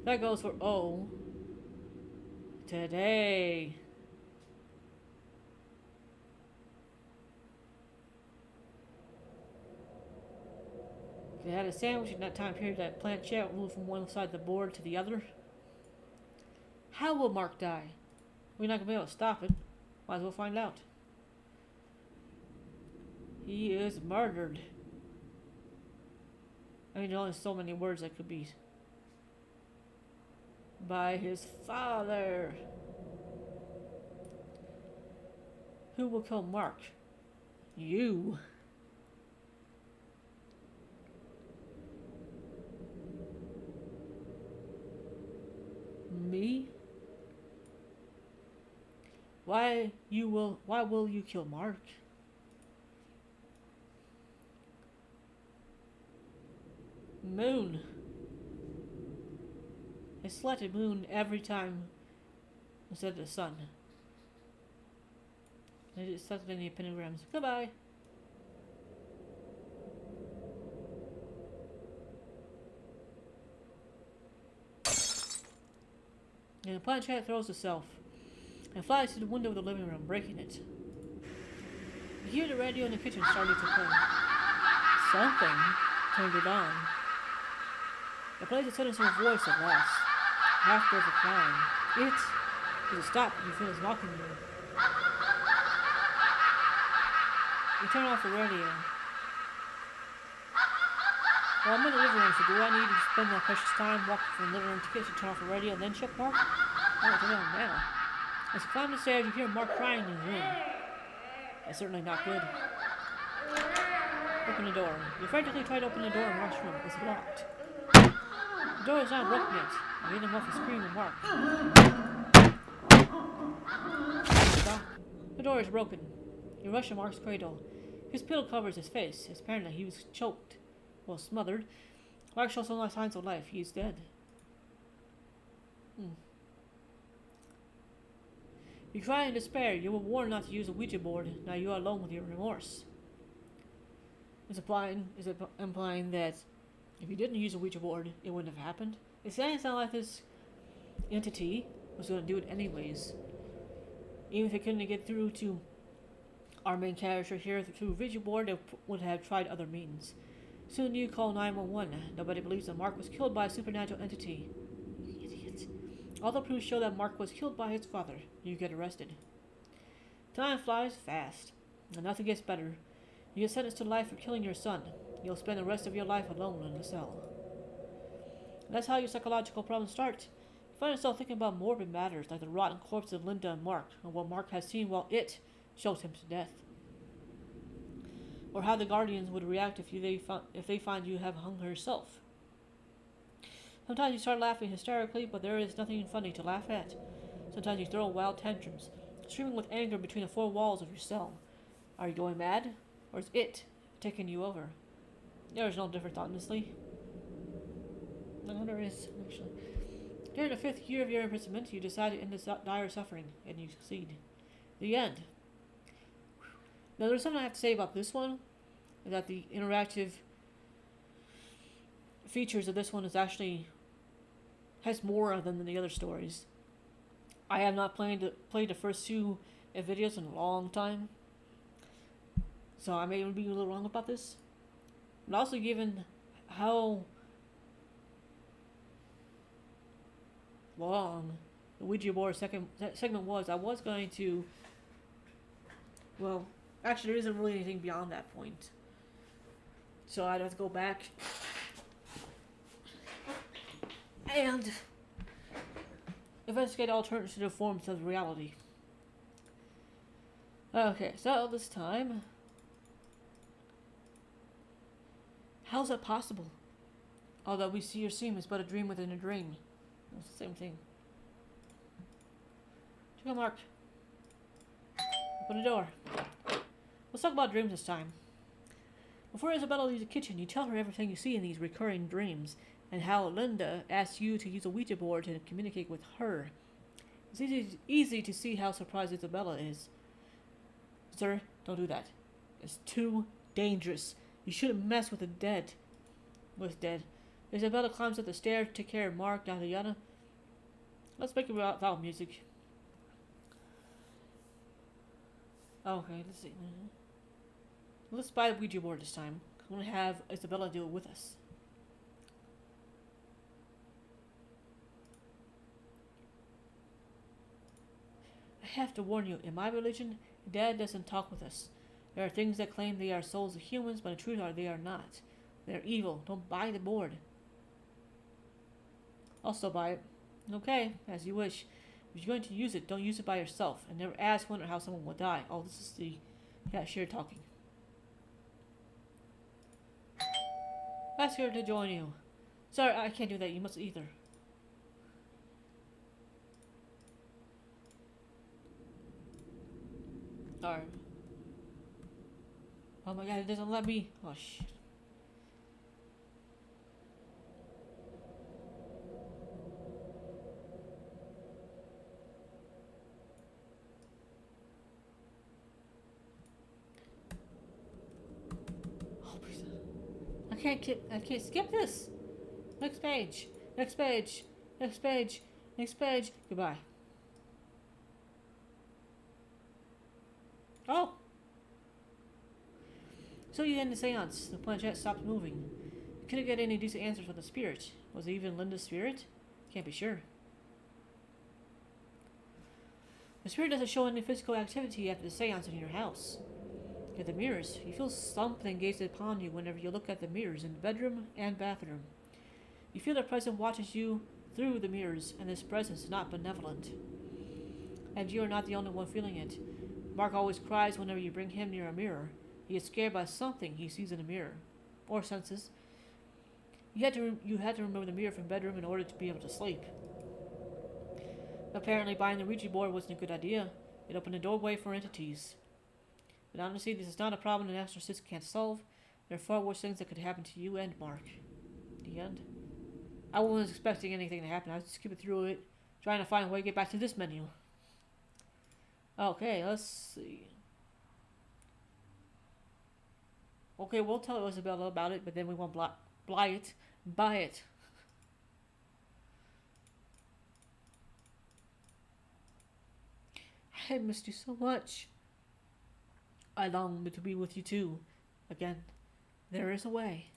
That goes for O. Today. If they had a sandwich in that time period, that planchette moved from one side of the board to the other. How will Mark die? We're not going to be able to stop it. Might as well find out. He is murdered. I mean, there's only so many words that could be. By his father. Who will kill Mark? You. Me? Why will you kill Mark? Moon. They selected moon every time instead of the sun. They just selected any pentagrams. Goodbye. And the planchette throws itself and flies to the window of the living room, breaking it. You hear the radio in the kitchen starting to play. Something turned it on. It plays a sentence of a voice at last, laughter of a clown. Does it stop and you feel it's mocking you? You turn off the radio. Well, I'm in the living room, so do I need to spend my precious time walking from the living room to kitchen, turn off the radio, and then check Mark? I don't know now. As you climb the stairs, you hear Mark crying in his room. It's certainly not good. Open the door. You frantically try to open the door in Mark's room. It's locked. The door is not broken yet. You hear the muffled scream of Mark. Stop. The door is broken. You rush to Mark's cradle. His pillow covers his face. Apparently he was choked. Well, smothered. Mark shows no signs of life. He is dead. You cry in despair. You were warned not to use a Ouija board. Now you are alone with your remorse. Is it implying that if you didn't use a Ouija board, it wouldn't have happened? It sounds like this entity was going to do it anyways. Even if it couldn't get through to our main character here through Ouija board, they would have tried other means. Soon you call 911. Nobody believes that Mark was killed by a supernatural entity. You idiot. All the proofs show that Mark was killed by his father. You get arrested. Time flies fast, and nothing gets better. You get sentenced to life for killing your son. You'll spend the rest of your life alone in the cell. And that's how your psychological problems start. You find yourself thinking about morbid matters like the rotten corpse of Linda and Mark, and what Mark has seen while it choked him to death. Or how the Guardians would react if they find you have hung herself. Sometimes you start laughing hysterically, but there is nothing funny to laugh at. Sometimes you throw wild tantrums, screaming with anger between the four walls of your cell. Are you going mad? Or is it taking you over? There is no difference, honestly. No, there is, actually. During the 5th year of your imprisonment, you decide to end this dire suffering, and you succeed. The end. Now, there's something I have to say about this one, is that the interactive features of this one is actually has more than the other stories. I have not played the first 2 videos in a long time, so I may be a little wrong about this. But also, given how long the Ouija board segment was, I was going to, well, actually, there isn't really anything beyond that point. So I'd have to go back and investigate alternative forms of reality. Okay, so this time, how's that possible? Although we see or seem is but a dream within a dream. It's the same thing. Check out Mark. Open the door. Let's talk about dreams this time. Before Isabella leaves the kitchen, you tell her everything you see in these recurring dreams, and how Linda asks you to use a Ouija board to communicate with her. It's easy to see how surprised Isabella is. Sir, don't do that. It's too dangerous. You shouldn't mess with the dead. What's dead? Isabella climbs up the stairs to take care of Mark, yada yada. Let's make it without music. Okay, let's see. Let's buy the Ouija board this time. I'm going to have Isabella do it with us. I have to warn you, in my religion, Dad doesn't talk with us. There are things that claim they are souls of humans, but in truth they are not. They're evil. Don't buy the board. I'll still buy it. Okay, as you wish. If you're going to use it, don't use it by yourself, and never ask when or how someone will die. Oh, this is the cashier talking. Ask her to join you. Sorry, I can't do that. You must either. Alright. Oh my god, it doesn't let me. Oh shit. I can't skip this. Next page. Next page. Next page. Next page. Goodbye. Oh! So you end the seance. The planchette stopped moving. You couldn't get any decent answers from the spirit. Was it even Linda's spirit? Can't be sure. The spirit doesn't show any physical activity after the seance in your house. At the mirrors, you feel something gaze upon you whenever you look at the mirrors in the bedroom and bathroom. You feel the presence watches you through the mirrors, and this presence is not benevolent. And you are not the only one feeling it. Mark always cries whenever you bring him near a mirror. He is scared by something he sees in a mirror, or senses. You had to remember the mirror from bedroom in order to be able to sleep. Apparently, buying the Ouija board wasn't a good idea. It opened a doorway for entities. But honestly, this is not a problem an exorcist can't solve. There are far worse things that could happen to you and Mark. The end. I wasn't expecting anything to happen. I was just skipping through it, trying to find a way to get back to this menu. Okay, let's see. Okay, we'll tell Isabella about it, but then we won't buy it. I missed you so much. I long to be with you too. Again, there is a way.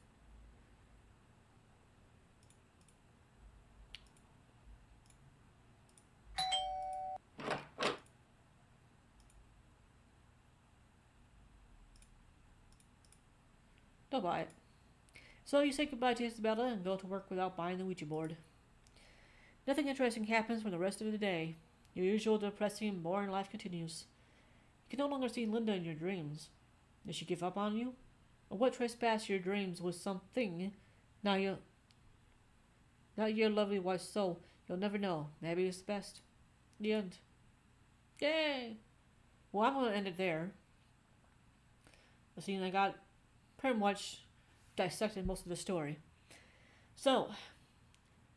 Don't buy it. So you say goodbye to Isabella and go to work without buying the Ouija board. Nothing interesting happens for the rest of the day. Your usual depressing, boring life continues. You can no longer see Linda in your dreams. Did she give up on you? Or what trespassed your dreams with something? Now your lovely wife's soul. You'll never know. Maybe it's best. The end. Yay! Well, I'm gonna end it there. I got pretty much dissected most of the story. So,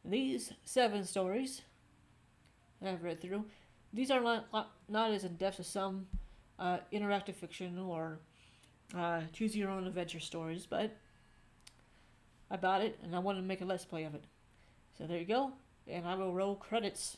these 7 stories that I've read through, these are not as in depth as some interactive fiction or choose your own adventure stories, but I bought it and I wanted to make a let's play of it. So there you go, and I will roll credits.